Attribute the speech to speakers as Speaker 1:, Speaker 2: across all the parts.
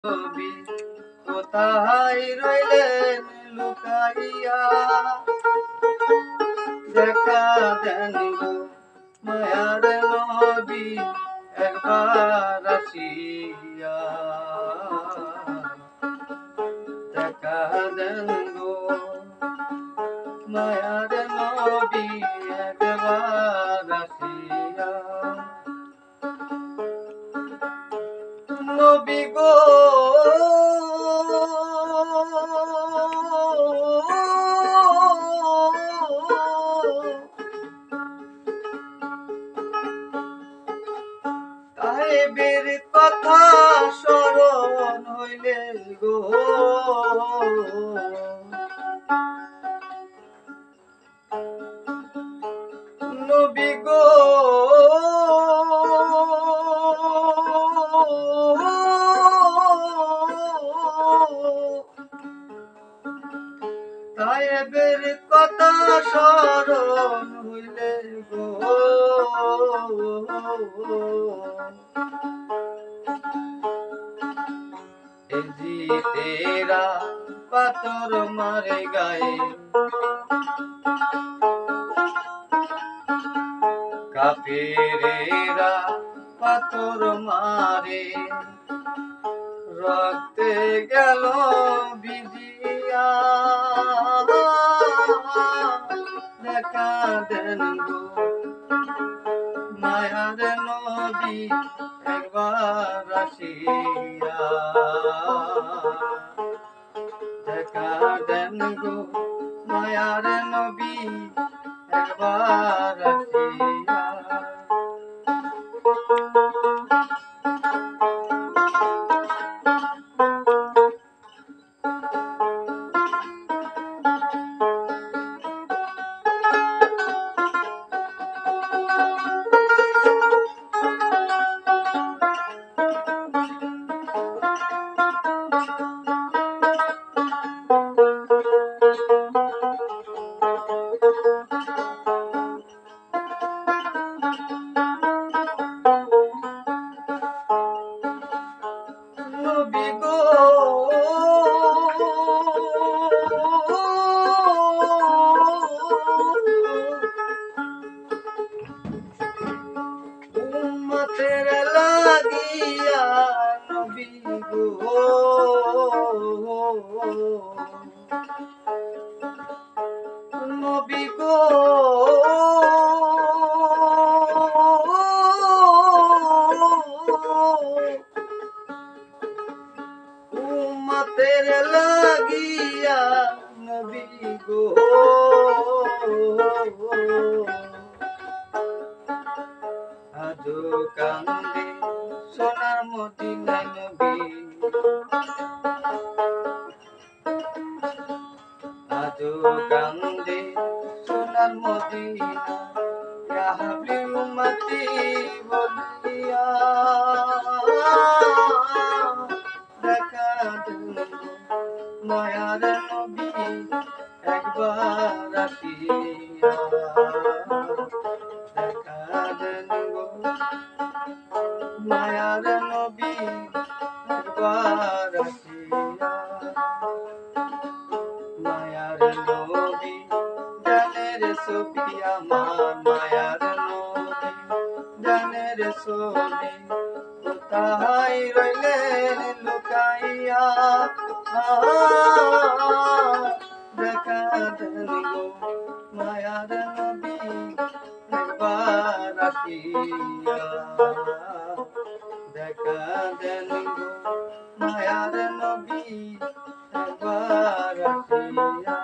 Speaker 1: নবী কোথায় রইলেন লুকাইয়া, দেখা দেন গো মায়ার নবী একবার আসিয়া, দেখা দেন গো মায়ার নবী একবার আসিয়া। নবী গো তাইবের কথা স্মরণ হইলে গো, নবী গো তাইবের কথা স্মরণ হইলে গো, তেরা পাথর মারে গায়ে, কাফেরেরা পাথর মারে, রক্তে গেল ভিজিয়া, দেখা দেন গো মায়ার নবী একবার আসিয়া, দেখা দেন গো মায়ার নবী একবার আসিয়া। নবী গো উম্মতের লাগিয়া, নবী গো নবী গো উম্মতের লাগিয়া, নবী গো আজো কান্দে সোনার মদিনা নবী, আজো কান্দে সোনার মদিনা, ইয়া হাবলি উম্মতি বলিয়া, দেখা দেন মায়ার নবী একবার আসিয়া, দেখা দেন গো মায়ার নবী একবার আসিয়া। মায়ার নবী জানের ছবি আমার, মায়ার নবী জানের ছবি কোথায় রইলেন লুকাইয়া, দেখা দেন গো মায়ার নবী একবার আসিয়া, দেখা দেন গো মায়ার নবী একবার আসিয়া।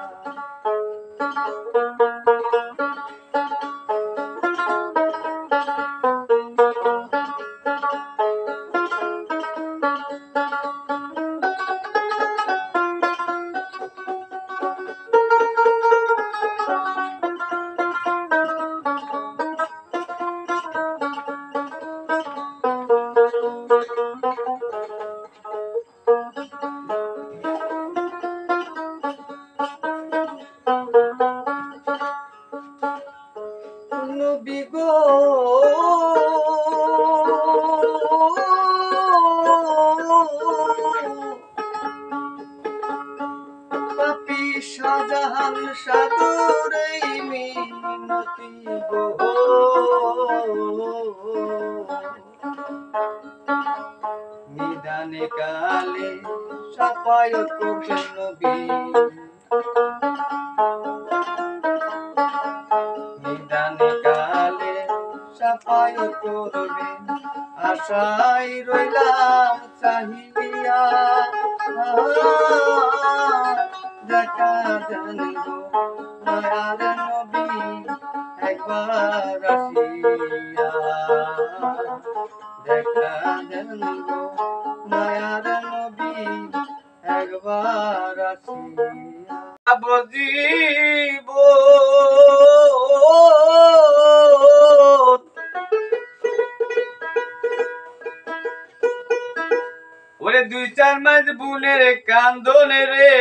Speaker 1: প্রাণ সাধুর এই মিনতি গো নিদানে কালে সাফায়াত করবেন নবী নিদানে কালে সাফায়াত করবেন আশায় রইলাম চাহিয়া দেখা দেন গো মায়ার নবী একবার আসিয়া দেখা দেন গো মায়ার নবী একবার আসিয়া বজিব ওরে দুই চার মাস বুনের কান্দনে রে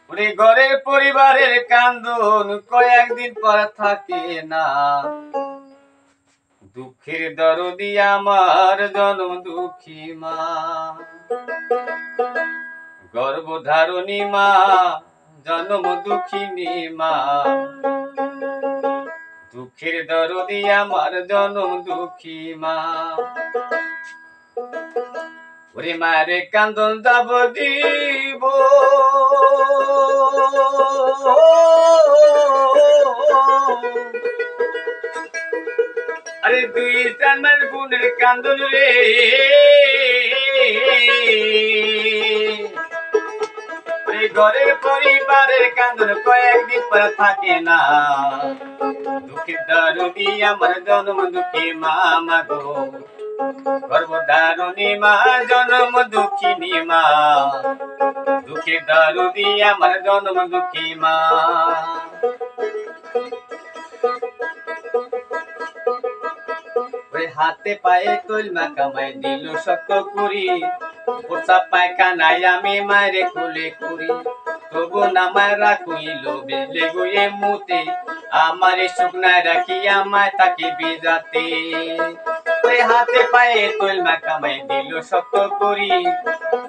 Speaker 1: ওরে ঘরের পরিবারের কান্দন কয়েকদিন পর থাকে না দুঃখের দরদি আমার জনম দুঃখী মা গর্ভধারণী মা জনম দুঃখিনী মা দুঃখের দরদি আমার জনম দুঃখী মা ওরে মারে কান্দন যাব দিব আরে দুই চার মাস বুনের কান্দন রে ঘরের পরিবারের কান্দন কয়েকদিন পর থাকে না দুঃখের দরদি আমার জনম দুঃখী মা মাগো গর্ভধারণী মা জনম দুঃখিনী মা দুঃখের দরদি আমার জনম দুঃখী মা হাতে পায়ে তৈলমা কামাই দিল শক্ত করি পোষা পায়খানায় আমি মারে কুলে করি তবু নামায় রাখইল বেলে গুয়ে মুতে আমার শুকনায় রাখি আমায় তাকে বিজাতে ওই হাতে পায়ে তৈলমা কামাই দিল শক্ত করি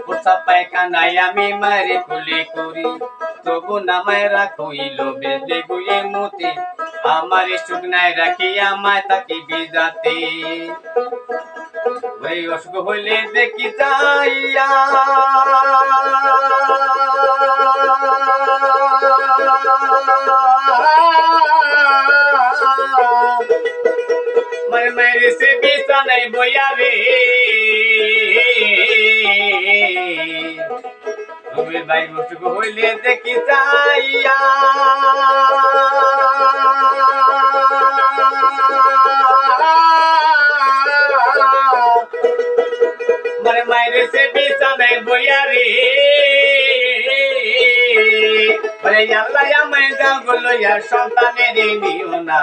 Speaker 1: পোষা পায়খানায় আমি মারে কুলে করি তবু নামায় রাখইল বেলে গুয়ে মুতে আমার শুকনায় রাখি আমায় তাকে বিজাতে ওই অসুখ হইলে দেখি যাইয়া মায়ের মায়ের সে বিছানাই বইয়া রে রবির ভাই অসুখ হইলে দেখি যাইয়া মারে মায়ের সে বিছানায় বইয়া রে বলে আল্লাহ আমায় যাও লইয়া সন্তানের নিও না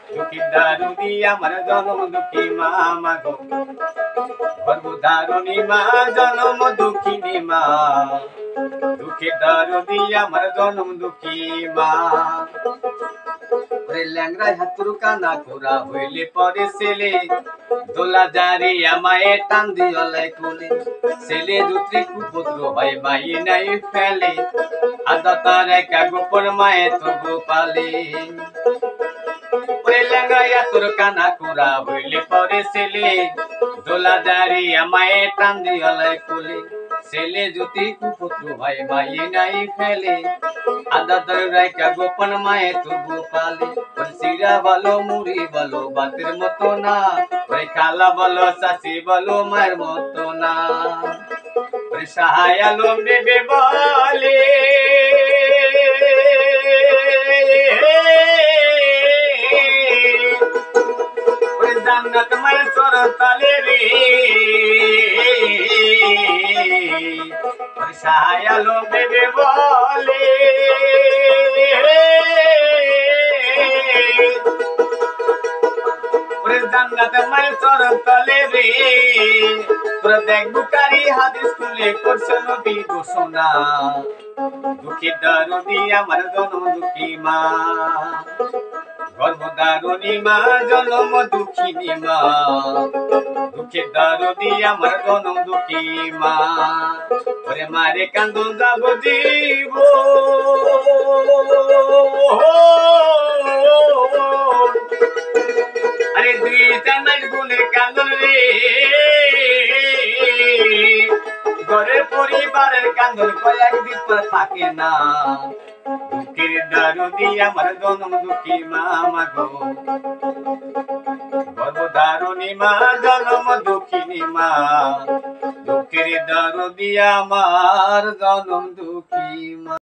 Speaker 1: দুঃখী দারুদি আমার জনম দুঃখী মা মাগো গর্ভধারণী মা জনম দুঃখিনী মা দুঃখী দারুদি আমার জনম দুঃখী মা ল্যাংরায় হাতুর কানা কোরা হইলে পরে ছেলে দোলা জারি আমায় টান দিয়লে কোলে ছেলে দুত্রি কুপুত্র ভাই মাই নাই ফেলে আদা তার একা গোপন মায়ে তবু পালে ল্যাংরায় হাতুর কানা কোরা হইলে পরে ছেলে দোলা জারি আমায় টান দিয়লে কোলে ছেলে জ্যোতি কুপুত্র ভাই মাই নাই ফেলে আদা তার একা গোপন মায়ে তবু পালে সিরা বলো মুড়ি বলো বাতের মতো না ওই খালা বলো চাষি বলো মায়ের মতো না ওই সাহায় আলম দেবে বলে ওই জান্নাত মায়ের চরণ তালে রে ওই সাহায় আলম দেবে বলে জান্নাতে মায়ের চরণ তলে রে তোরা দেখ বুখারী হাদিস খুলে করছে নবী ঘোষণা দুঃখী দরদি আমার জনম দুঃখী মা গর্ভধারণী মা জনম দুঃখিনী মা, দুঃখের দারদি আমার জনম দুঃখী মা। ওরে মারে কান্দন যাব জীব, আরে দুই জানাই গুণের কান্দন রে, ঘরের পরিবারের কান্দন কয়েক দিন পর থাকে না। দুঃখের দারদি আমার জনম দুঃখী মা মাগো, গর্ভধারণী মা জনম দুঃখিনী মা, দুঃখের দারদি আমার জনম